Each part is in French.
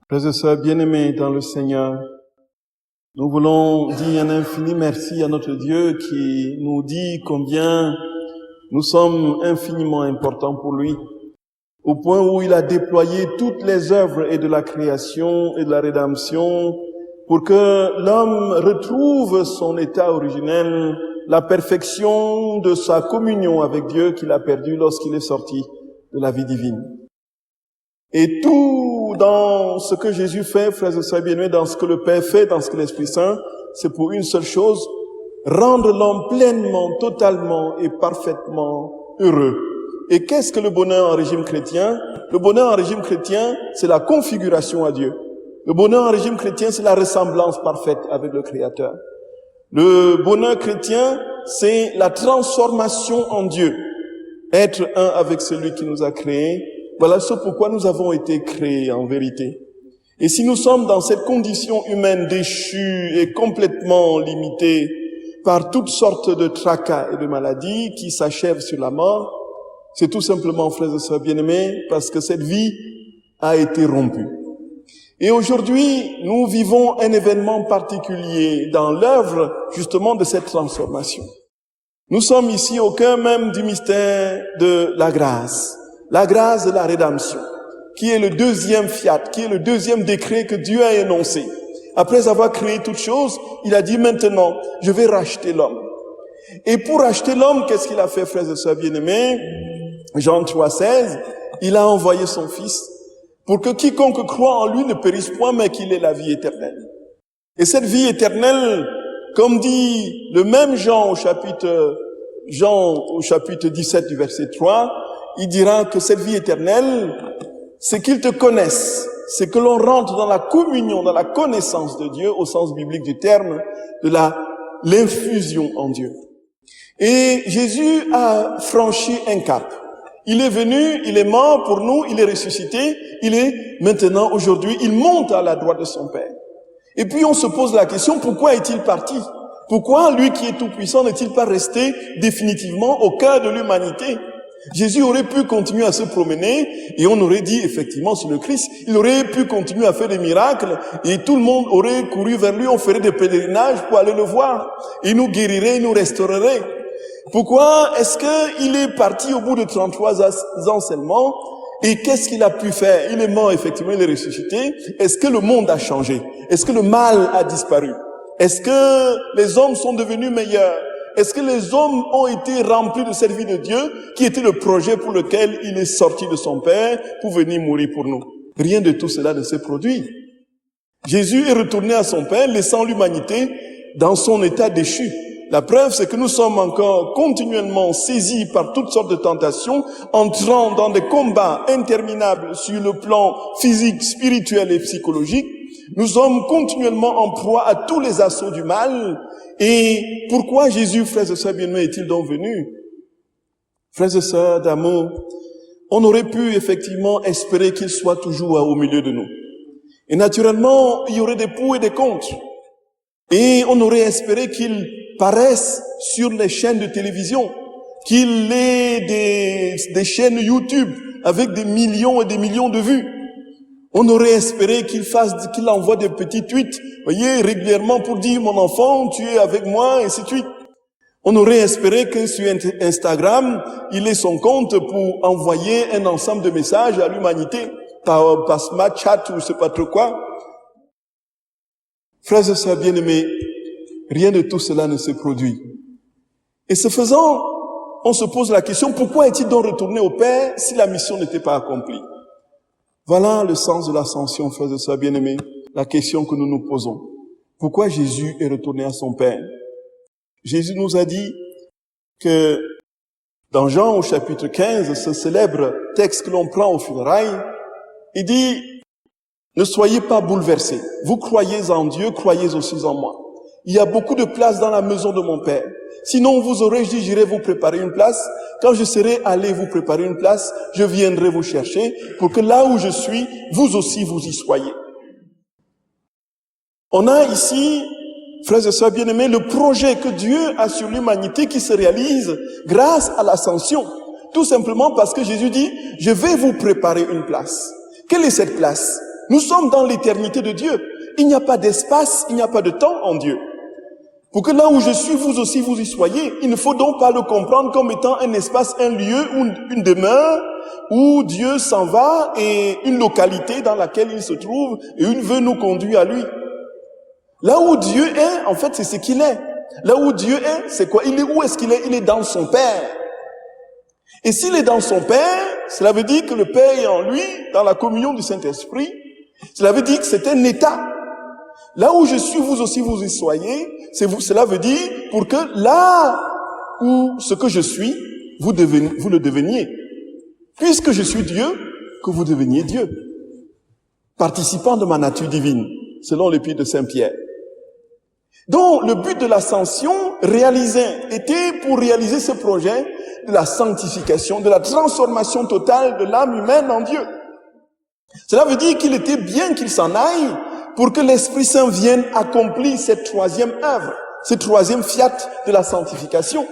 Frères et sœurs bien-aimés dans le Seigneur, nous voulons dire un infini merci à notre Dieu qui nous dit combien nous sommes infiniment importants pour lui, au point où il a déployé toutes les œuvres et de la création et de la rédemption pour que l'homme retrouve son état originel, la perfection de sa communion avec Dieu qu'il a perdu lorsqu'il est sorti de la vie divine. Et tout dans ce que Jésus fait, frères et sœurs bien-aimés, dans ce que le Père fait, dans ce que l'Esprit Saint, c'est pour une seule chose, rendre l'homme pleinement, totalement et parfaitement heureux. Et qu'est-ce que le bonheur en régime chrétien? Le bonheur en régime chrétien, c'est la configuration à Dieu. Le bonheur en régime chrétien, c'est la ressemblance parfaite avec le Créateur. Le bonheur chrétien, c'est la transformation en Dieu. Être un avec celui qui nous a créés. Voilà ce pourquoi nous avons été créés en vérité. Et si nous sommes dans cette condition humaine déchue et complètement limitée par toutes sortes de tracas et de maladies qui s'achèvent sur la mort, c'est tout simplement, frères et sœurs bien-aimés, parce que cette vie a été rompue. Et aujourd'hui, nous vivons un événement particulier dans l'œuvre justement de cette transformation. Nous sommes ici au cœur même du mystère de la grâce de la rédemption, qui est le deuxième fiat, qui est le deuxième décret que Dieu a énoncé. Après avoir créé toutes choses, il a dit maintenant, je vais racheter l'homme. Et pour racheter l'homme, qu'est-ce qu'il a fait, frères et sœurs bien-aimés? Jean 3,16, il a envoyé son Fils pour que quiconque croit en lui ne périsse point, mais qu'il ait la vie éternelle. Et cette vie éternelle, comme dit le même Jean au chapitre 17 du verset 3, il dira que cette vie éternelle, c'est qu'ils te connaissent, c'est que l'on rentre dans la communion, dans la connaissance de Dieu, au sens biblique du terme, de l'infusion en Dieu. Et Jésus a franchi un cap. Il est venu, il est mort pour nous, il est ressuscité, il est maintenant, aujourd'hui, il monte à la droite de son Père. Et puis on se pose la question, pourquoi est-il parti? Pourquoi lui qui est tout puissant n'est-il pas resté définitivement au cœur de l'humanité? Jésus aurait pu continuer à se promener et on aurait dit effectivement c'est le Christ. Il aurait pu continuer à faire des miracles et tout le monde aurait couru vers lui. On ferait des pèlerinages pour aller le voir. Il nous guérirait, il nous restaurerait. Pourquoi est-ce qu'il est parti au bout de 33 ans seulement? Et qu'est-ce qu'il a pu faire? Il est mort effectivement, il est ressuscité. Est-ce que le monde a changé? Est-ce que le mal a disparu? Est-ce que les hommes sont devenus meilleurs? Est-ce que les hommes ont été remplis de cette vie de Dieu qui était le projet pour lequel il est sorti de son Père pour venir mourir pour nous? Rien de tout cela ne s'est produit. Jésus est retourné à son Père, laissant l'humanité dans son état déchu. La preuve, c'est que nous sommes encore continuellement saisis par toutes sortes de tentations, entrant dans des combats interminables sur le plan physique, spirituel et psychologique. Nous sommes continuellement en proie à tous les assauts du mal. Et pourquoi Jésus, frères et sœurs bien-aimés, est-il donc venu? Frères et sœurs d'amour, on aurait pu effectivement espérer qu'il soit toujours au milieu de nous. Et naturellement, il y aurait des pour et des contre. Et on aurait espéré qu'il paraisse sur les chaînes de télévision, qu'il ait des chaînes YouTube avec des millions et des millions de vues. On aurait espéré qu'il envoie des petits tweets, voyez, régulièrement pour dire, mon enfant, tu es avec moi, et ainsi de suite. On aurait espéré que sur Instagram, il ait son compte pour envoyer un ensemble de messages à l'humanité, par Snapchat ou je sais pas trop quoi. Frères et sœurs bien-aimés, rien de tout cela ne s'est produit. Et ce faisant, on se pose la question, pourquoi est-il donc retourné au Père si la mission n'était pas accomplie? Voilà le sens de l'ascension, frères et sœurs bien-aimés, la question que nous nous posons. Pourquoi Jésus est retourné à son Père? Jésus nous a dit que dans Jean au chapitre 15, ce célèbre texte que l'on prend au funérailles, il dit, ne soyez pas bouleversés. Vous croyez en Dieu, croyez aussi en moi. Il y a beaucoup de place dans la maison de mon Père. Sinon, vous aurais dit, j'irai vous préparer une place. Quand je serai allé vous préparer une place, je viendrai vous chercher pour que là où je suis, vous aussi vous y soyez. On a ici, frères et sœurs bien-aimés, le projet que Dieu a sur l'humanité qui se réalise grâce à l'ascension. Tout simplement parce que Jésus dit, je vais vous préparer une place. Quelle est cette place? Nous sommes dans l'éternité de Dieu. Il n'y a pas d'espace, il n'y a pas de temps en Dieu. Pour que là où je suis, vous aussi vous y soyez, il ne faut donc pas le comprendre comme étant un espace, un lieu, une demeure où Dieu s'en va et une localité dans laquelle il se trouve et il veut nous conduire à lui. Là où Dieu est, en fait, c'est ce qu'il est. Là où Dieu est, c'est quoi? Où est-ce qu'il est? Il est dans son Père. Et s'il est dans son Père, cela veut dire que le Père est en lui, dans la communion du Saint-Esprit. Cela veut dire que c'est un état. Là où je suis, vous aussi vous y soyez. Cela veut dire pour que là où ce que je suis, vous le deveniez. Puisque je suis Dieu, que vous deveniez Dieu. Participant de ma nature divine, selon l'épître de Saint-Pierre. Donc, le but de l'ascension était pour réaliser ce projet de la sanctification, de la transformation totale de l'âme humaine en Dieu. Cela veut dire qu'il était bien qu'il s'en aille pour que l'Esprit Saint vienne accomplir cette troisième œuvre, cette troisième fiat de la sanctification.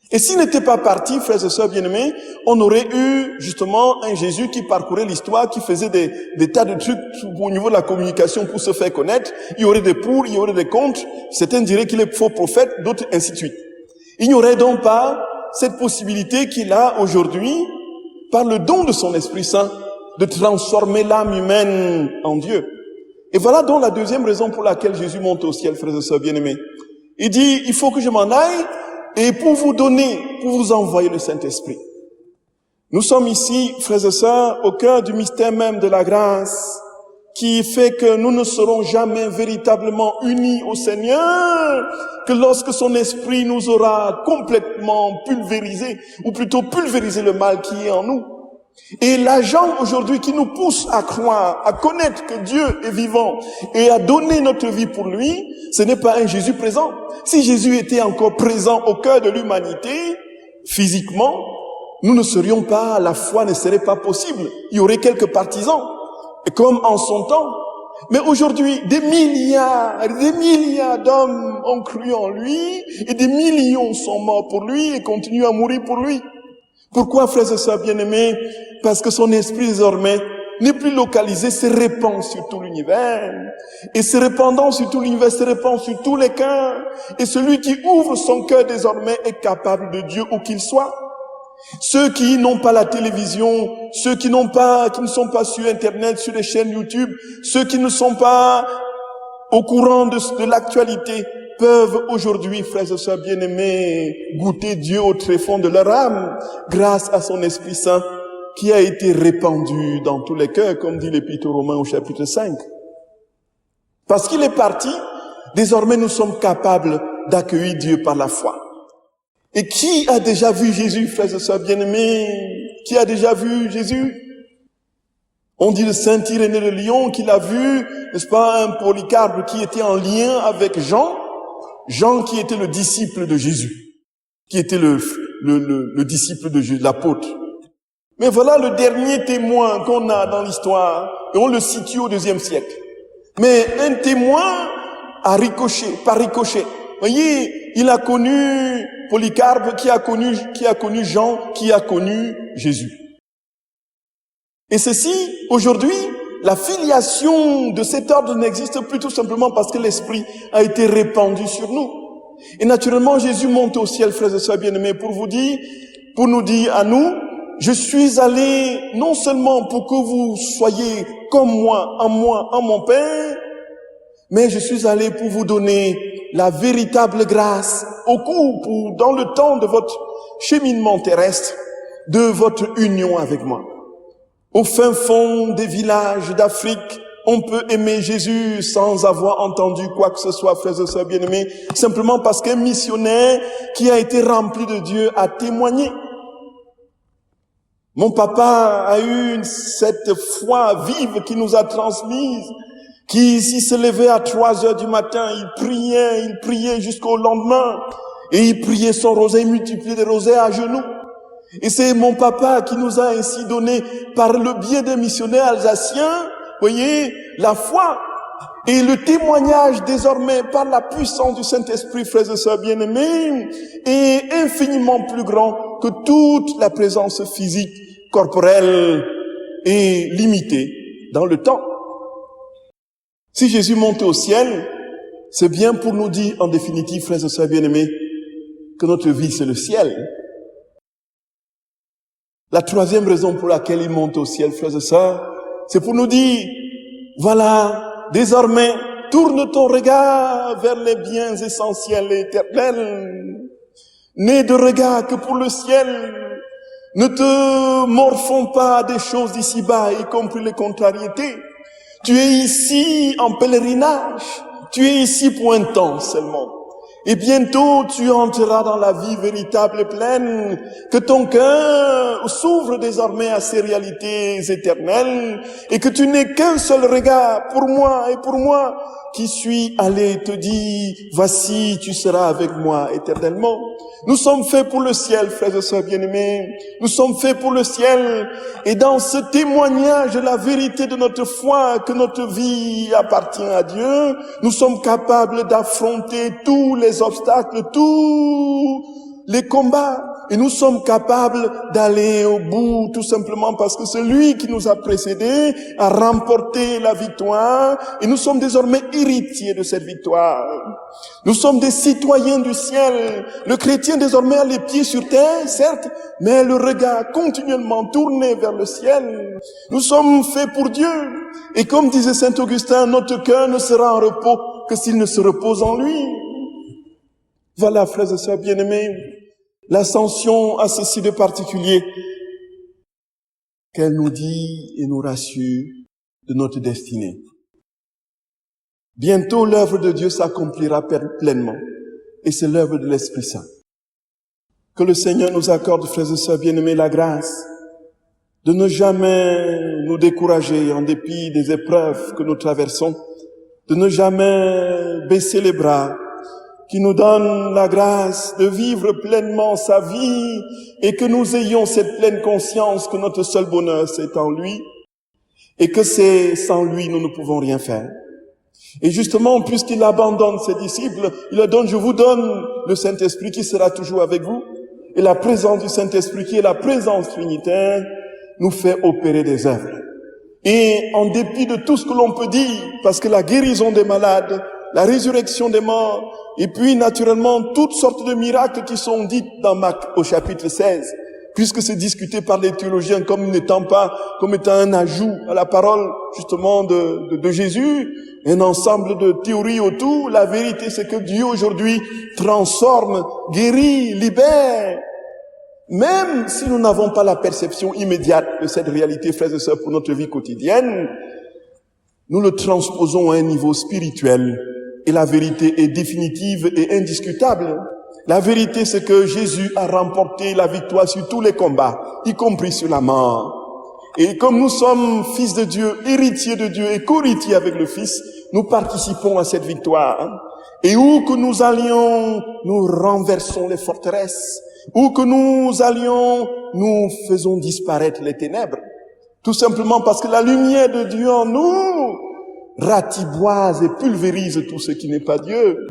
Et s'il n'était pas parti, frères et sœurs bien-aimés, on aurait eu justement un Jésus qui parcourait l'histoire, qui faisait des tas de trucs au niveau de la communication pour se faire connaître. Il y aurait des pour, il y aurait des contre. Certains diraient qu'il est faux prophète, d'autres ainsi de suite. Il n'y aurait donc pas cette possibilité qu'il a aujourd'hui, par le don de son Esprit Saint, de transformer l'âme humaine en Dieu. Et voilà donc la deuxième raison pour laquelle Jésus monte au ciel, frères et sœurs bien-aimés. Il dit, il faut que je m'en aille, et pour vous envoyer le Saint-Esprit. Nous sommes ici, frères et sœurs, au cœur du mystère même de la grâce, qui fait que nous ne serons jamais véritablement unis au Seigneur, que lorsque son Esprit nous aura complètement pulvérisé, ou plutôt pulvérisé le mal qui est en nous. Et l'agent aujourd'hui qui nous pousse à croire, à connaître que Dieu est vivant et à donner notre vie pour lui, ce n'est pas un Jésus présent. Si Jésus était encore présent au cœur de l'humanité, physiquement, nous ne serions pas, la foi ne serait pas possible. Il y aurait quelques partisans, comme en son temps. Mais aujourd'hui, des milliards d'hommes ont cru en lui et des millions sont morts pour lui et continuent à mourir pour lui. Pourquoi, frères et sœurs bien-aimés? Parce que son esprit désormais n'est plus localisé, se répand sur tout l'univers. Et se répandant sur tout l'univers, se répand sur tous les cœurs. Et celui qui ouvre son cœur désormais est capable de Dieu où qu'il soit. Ceux qui n'ont pas la télévision, ceux qui ne sont pas sur Internet, sur les chaînes YouTube, ceux qui ne sont pas au courant de l'actualité, peuvent aujourd'hui, frères et sœurs bien-aimés, goûter Dieu au tréfonds de leur âme, grâce à son Esprit Saint, qui a été répandu dans tous les cœurs, comme dit l'Épître aux Romains au chapitre 5. Parce qu'il est parti, désormais nous sommes capables d'accueillir Dieu par la foi. Et qui a déjà vu Jésus, frères et sœurs bien-aimés? Qui a déjà vu Jésus? On dit le Saint Irénée de Lyon qu'il a vu, n'est-ce pas, un Polycarpe qui était en lien avec Jean qui était le disciple de Jésus, qui était le disciple de Jésus, l'apôtre. Mais voilà le dernier témoin qu'on a dans l'histoire, et on le situe au IIe siècle. Mais un témoin par ricochet. Voyez, il a connu Polycarpe, qui a connu Jean, qui a connu Jésus. Et ceci, aujourd'hui, la filiation de cet ordre n'existe plus tout simplement parce que l'Esprit a été répandu sur nous. Et naturellement, Jésus monte au ciel, frères et sœurs bien-aimés, pour nous dire à nous, je suis allé non seulement pour que vous soyez comme moi, en mon Père, mais je suis allé pour vous donner la véritable grâce dans le temps de votre cheminement terrestre, de votre union avec moi. Au fin fond des villages d'Afrique, on peut aimer Jésus sans avoir entendu quoi que ce soit, frères et sœurs bien-aimés, simplement parce qu'un missionnaire qui a été rempli de Dieu a témoigné. Mon papa a eu cette foi vive qui nous a transmise, qui s'il se levait à 3 heures du matin, il priait jusqu'au lendemain, et il priait son rosaire, il multipliait des rosaires à genoux. Et c'est mon papa qui nous a ainsi donné, par le biais des missionnaires alsaciens, voyez, la foi et le témoignage désormais par la puissance du Saint-Esprit, frères et sœurs bien-aimés, est infiniment plus grand que toute la présence physique, corporelle et limitée dans le temps. Si Jésus monte au ciel, c'est bien pour nous dire, en définitive, frères et sœurs bien-aimés, que notre vie, c'est le ciel. La troisième raison pour laquelle il monte au ciel, frères et sœurs, c'est pour nous dire, voilà, désormais, tourne ton regard vers les biens essentiels et éternels. N'aie de regard que pour le ciel. Ne te morfonds pas des choses d'ici-bas, y compris les contrariétés. Tu es ici en pèlerinage. Tu es ici pour un temps seulement. Et bientôt, tu entreras dans la vie véritable et pleine, que ton cœur s'ouvre désormais à ces réalités éternelles, et que tu n'aies qu'un seul regard pour moi et pour moi, qui suis allé te dire, voici, tu seras avec moi éternellement. Nous sommes faits pour le ciel, frères et sœurs bien-aimés. Nous sommes faits pour le ciel. Et dans ce témoignage de la vérité de notre foi, que notre vie appartient à Dieu, nous sommes capables d'affronter tous les obstacles, tous les combats. Et nous sommes capables d'aller au bout, tout simplement parce que celui qui nous a précédés a remporté la victoire, et nous sommes désormais héritiers de cette victoire. Nous sommes des citoyens du ciel. Le chrétien désormais a les pieds sur terre, certes, mais le regard continuellement tourné vers le ciel. Nous sommes faits pour Dieu. Et comme disait saint Augustin, notre cœur ne sera en repos que s'il ne se repose en lui. Voilà, frères et sœurs bien-aimés, l'ascension a ceci de particulier qu'elle nous dit et nous rassure de notre destinée. Bientôt, l'œuvre de Dieu s'accomplira pleinement, et c'est l'œuvre de l'Esprit Saint. Que le Seigneur nous accorde, frères et sœurs bien-aimés, la grâce de ne jamais nous décourager en dépit des épreuves que nous traversons, de ne jamais baisser les bras, qui nous donne la grâce de vivre pleinement sa vie et que nous ayons cette pleine conscience que notre seul bonheur c'est en lui et que c'est sans lui nous ne pouvons rien faire. Et justement, puisqu'il abandonne ses disciples, il leur donne, je vous donne le Saint-Esprit qui sera toujours avec vous, et la présence du Saint-Esprit qui est la présence trinitaire nous fait opérer des œuvres. Et en dépit de tout ce que l'on peut dire, parce que la guérison des malades, la résurrection des morts, et puis naturellement toutes sortes de miracles qui sont dites dans Marc au chapitre 16, puisque c'est discuté par les théologiens comme étant un ajout à la parole justement de Jésus, un ensemble de théories autour. La vérité c'est que Dieu aujourd'hui transforme, guérit, libère. Même si nous n'avons pas la perception immédiate de cette réalité, frères et sœurs, pour notre vie quotidienne, nous le transposons à un niveau spirituel. Et la vérité est définitive et indiscutable. La vérité, c'est que Jésus a remporté la victoire sur tous les combats, y compris sur la mort. Et comme nous sommes fils de Dieu, héritiers de Dieu et co-héritiers avec le Fils, nous participons à cette victoire. Et où que nous allions, nous renversons les forteresses. Où que nous allions, nous faisons disparaître les ténèbres. Tout simplement parce que la lumière de Dieu en nous ratiboise et pulvérise tout ce qui n'est pas Dieu.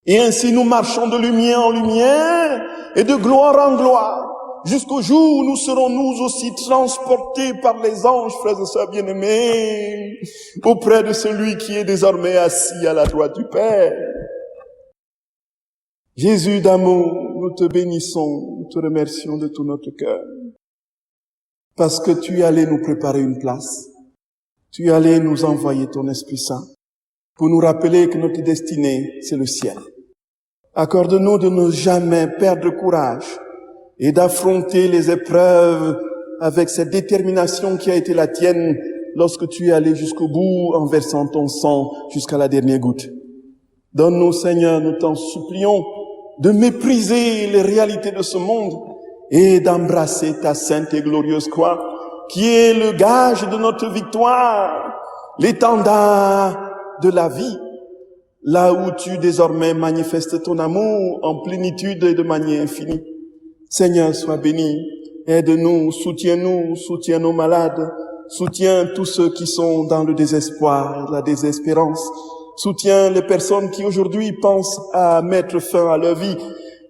Et ainsi nous marchons de lumière en lumière et de gloire en gloire, jusqu'au jour où nous serons nous aussi transportés par les anges, frères et sœurs bien-aimés, auprès de celui qui est désormais assis à la droite du Père. Jésus d'amour, nous te bénissons, nous te remercions de tout notre cœur, parce que tu es allé nous préparer une place. Tu es allé nous envoyer ton Esprit Saint pour nous rappeler que notre destinée, c'est le ciel. Accorde-nous de ne jamais perdre courage et d'affronter les épreuves avec cette détermination qui a été la tienne lorsque tu es allé jusqu'au bout en versant ton sang jusqu'à la dernière goutte. Donne-nous, Seigneur, nous t'en supplions, de mépriser les réalités de ce monde et d'embrasser ta sainte et glorieuse croix, qui est le gage de notre victoire, l'étendard de la vie, là où tu désormais manifestes ton amour en plénitude et de manière infinie. Seigneur, sois béni, aide-nous, soutiens nos malades, soutiens tous ceux qui sont dans le désespoir, la désespérance, soutiens les personnes qui aujourd'hui pensent à mettre fin à leur vie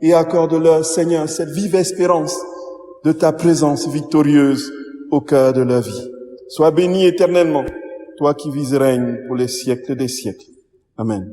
et accorde-leur, Seigneur, cette vive espérance de ta présence victorieuse au cœur de leur vie. Sois béni éternellement, toi qui vis et règnes pour les siècles des siècles. Amen.